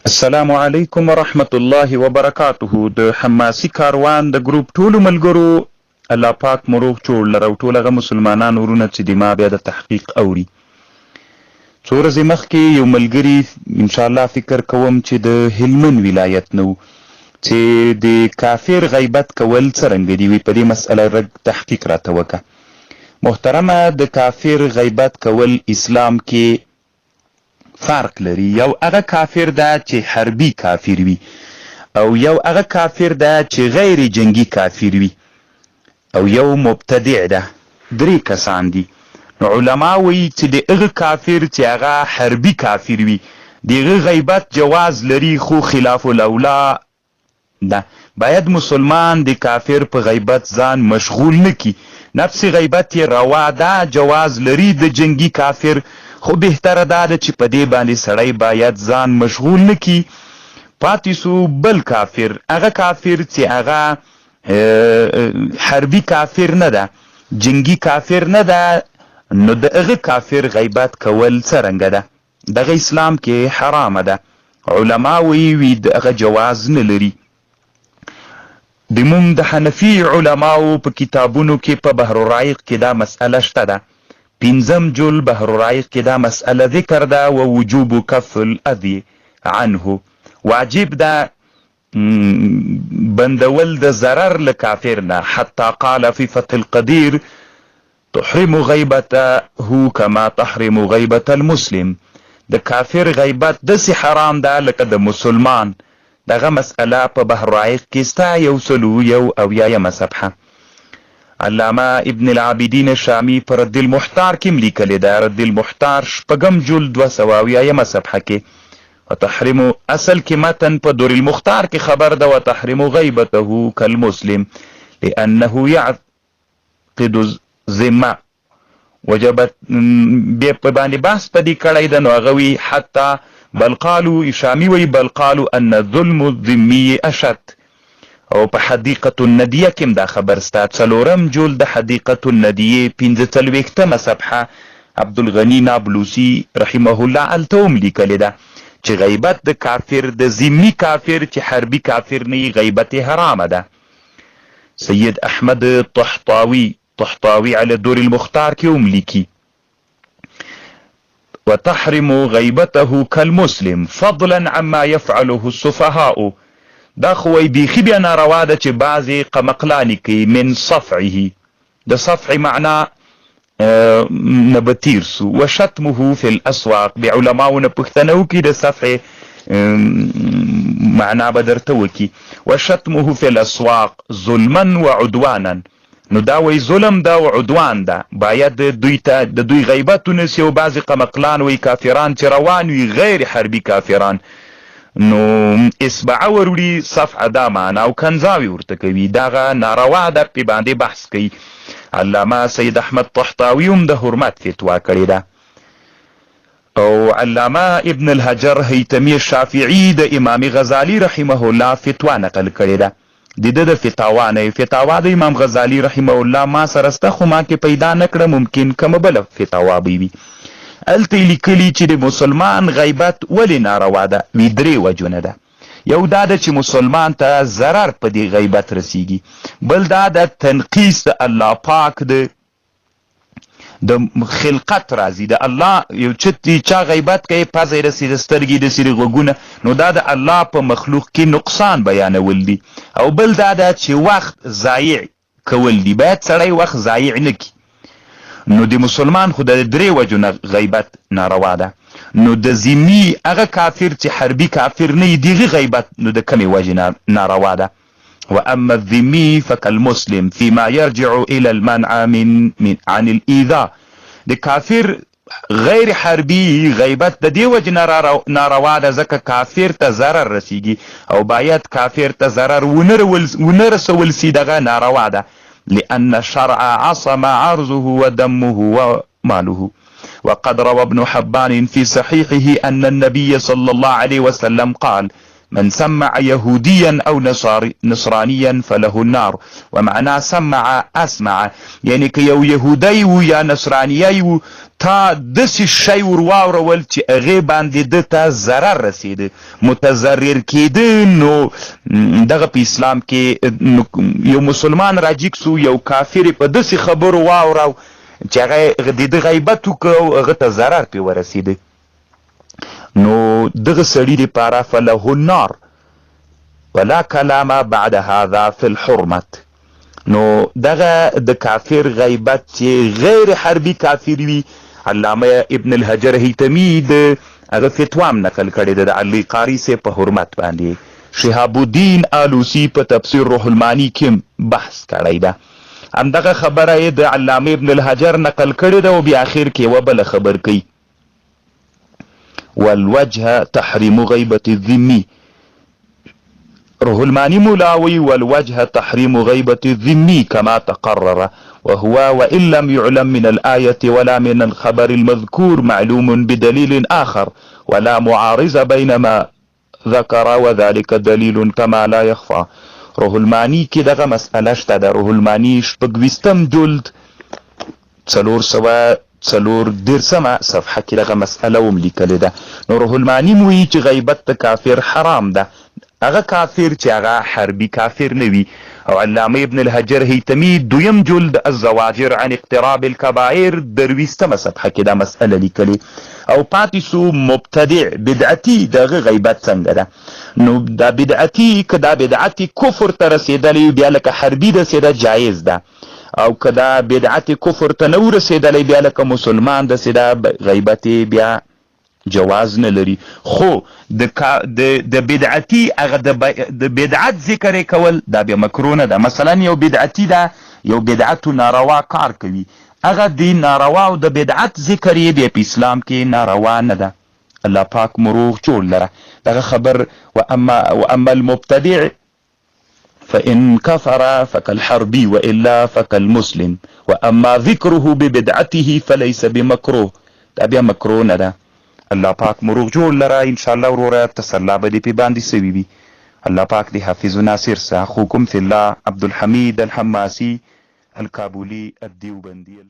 السلام علیکم ورحمت الله وبرکاته. د حماسي کاروان د ګروپ ټولو ملګرو الله پاک مروغ جوړ لره او ټول هغه مسلمانان ورونه چې د ما بیا د تحقیق اوري. څو ورځې مخکې یو ملګري انشاءالله فکر کوم چې د هلمند ولایت نو چې د کافر غیبت کول څرنګه دي وي په دې مسئله رګ تحقیق راته وکړه. محترمه، د کافر غیبت کول اسلام کې فرق لري. یو هغه کافر ده چې حربي کافر وي او یو هغه کافر ده چې غیر جنگي کافر وي او یو مبتدع ده. درې کسان دي. نو علما وایي چې د هغه کافر چې هغه حربي کافر وي د هغه غیبت جواز لري خو خلاف الاولا ده. باید مسلمان د کافر په غیبت ځان مشغول نکي. نفس غیبت یې روا ده، جواز لري د جنگي کافر، خو بهتره ده چې په دې باندې سړی باید ځان مشغول نکي. پاتې سو بل کافر، هغه کافر چې هغه حربي کافر نه ده، جنگي کافر نه ده، نو د هغه کافر غیبت کول څرنګه ده؟ دغه اسلام کې حرامه ده. علما وی د هغه جواز نه لري. د مونږ د حنفي علماو په کتابونو کې په بحر الرایق کې دا مسئله شته ده. 5 جل بحر الرایق کې دا مسئله ذکر ده. و وجوب کف الاذی عنه، واجب ده بندول د ضرر لکافر نه. حتی قال فی فتح القدیر تحرم غیبته کما تحرم غیبت المسلم. د کافر غیبت داسې حرام ده لکه د مسلمان. دغه مسئله په بحر الرایق کې ستا 101 صفحه. علامه ابن العابدین شامی پر رد المحتار کې لیکلی ده. رد المحتار 6 جلد 200 صفحه کې. وتحرم اصل کې متن په دور المختار کې خبر ده. وتحرم غیبته کالمسلم لانه يعقد ذمه. وجبت بیا په باندې بحث په دې کړی ده. نو هغه وی حتی بل قالوا شامی وی بل قالوا ان الظلم الذمي اشد. او په حدیقة الندیه کې دا خبر ستا 4 جلد د حدیقة الندیه 45 صفحه عبدالغنی نابلوسی رحمه الله التوم لیکلی ده چې غیبت د کافر، د ذمی کافر چې حربي کافر نه، غیبت حرامه ده. سید احمد طحطاوی علی دور المختار کې هم لیکي وتحرم غیبته کالمسلم فضلا عما يفعله السفهاء. دا خوی بیخی بیا ناروا ده چې بعضی قمقلانی کوي. من صفعه، د صفع معنا نبتیر سو. وشتمه فی الاسواق، بی علماؤنا پختنو کی د صفع معنا بدرته وکی. وشتمه فی الاسواق ظلما وعدوانا. نو دا وی ظلم دا و عدوان دا. باید د دوی غیبت ونسی. و بعضی قمقلان وی کافران چې روان وی غیر حربی کافران، نو اسبع وروړي صفحه دا معنا او کنزاوی ورته کوي. دغه ناروا ده، په باندې بحث کوي. علامه سید احمد طحطاوی هم د حرمت فتوا کړې ده. او علامه ابن الحجر هیتمی شافعی د امام غزالی رحمه الله فتوا نقل کړې ده. د فتاوا نه، فتاوا د امام غزالی رحمه الله ما سره سته، خو ما کې پیدا نکړه. ممکن کوم بل فتاوا وي. الته لیکلی چې د مسلمان غیبت ولې ناروا ده؟ وی 3 وجونه ده. یو دا ده چې مسلمان ته ضرر په دې غیبت رسیږي. بل دا ده تنقیص د الله پاک د خلقت راځي. د الله یو چا غیبت کوي، پزې رسي، د سترګې د سری غوګونه، نو دا د الله په مخلوق کې نقصان بیانول دي. او بل دا ده چې وخت ضایع کول دي. باید سړی وخت ضایع نکي. نو د مسلمان خو د 3 وجونه غیبت ناروا ده. نو د ذمی هغه کافر چې حربي کافر نه، دیغه غیبت نو د کمی وجه ناروا ده. واما الذمي فكالمسلم فيما يرجع الى المنع عن الايذاء. د کافر غیر حربي غیبت د دې وجه ناروا ده ځکه کافر ته ضرر رسیږي او باید کافر ته ضرر ونه رسول سي. دغه ناروا ده. لأن الشرع عصم عرضه ودمه وماله. وقد روى ابن حبان في صحيحه أن النبي صلى الله عليه وسلم قال من سمع يهوديا او نصرانيا فله النار. ومعنى سمع اسمع، یعنی که یو يهودي و یا نصراني و تا دسی شی ورواورول چې هغه باندې د ته ضرر رسیده، متضرر کېده، نو دغه په اسلام کې یو مسلمان راجیک سو یو کافر په دسی خبرو واورو چې هغه د غیبت وکړو، هغه ته ضرر پې ورسیده، نو دغه سړي لپاره فله النار ولا کلام بعد هذا في الحرمت. نو دغه د کافر غیبت چې غیر حربي کافر وي، علامه ابن الحجر هیتمی د هغه فتوام نقل کړی د علی قاری سے په حرمت باندې. شهاب الدین آلوسی په تفسیر روح المانی کې بحث کړی ده. همدغه خبره د علامه ابن الحجر نقل کړی ده او بیا اخر کې وبله خبر کوي والوجه تحریم غیبة الذمی. روح المانی ملاوي والوجه تحريم غيبة الذمي كما تقرر، وهو وإن لم يعلم من الآية ولا من الخبر المذكور معلوم بدليل آخر ولا معارض بين ما ذكر وذلك دليل كما لا يخفى. روح المانی کی دغه مسئله شته ده. روح المانی شپږویستم جلد 430 صفحه کې دغه مسئله هم لیکلې ده. نو روح المانی مویي چې غیبت د کافر حرام ده، هغه کافر چې هغه حربي کافر نه وي. او علامه ابن الحجر هیتمی دویم جلد الزواجر عن اقتراب الكبائر 20 صفحه کې دا مسئله لیکلې. او پاتې سو مبتدع بدعتي دغه غیبت څنګه ده. نو دا بدعتي که دا بدعتي کفر ته رسېدلی بیا لکه حربي رسېده جایز ده، او که دا بدعتي کفر ته نه ورسېدلی بیا لکه مسلمان رسېده غیبت بیا جواز نه لري. خو د بدعتي هغه د بدعت ذکر کول دا به مکروه نه ده. مثلا یو بدعتي ده، یو بدعت ناروا کار کوي، هغه د ناروا او د بدعت ذکر یې په اسلام کې ناروا نه ده. الله پاک مروغ جوړ لره دغه خبر. واما المبتدع فإن كفر فكالحربي وإلا فكالمسلم واما ذكره ببدعته فليس بمكروه، دا بیا مکروه نه ده. الله پاک مروغ جوړ لره. ان شاء الله وروره تسلا به دې په باندې سوي وي. الله پاک دې حافظ و ناصر سه. اخوكم في الله عبد الحميد الحماسي الكابولي الديوبندي.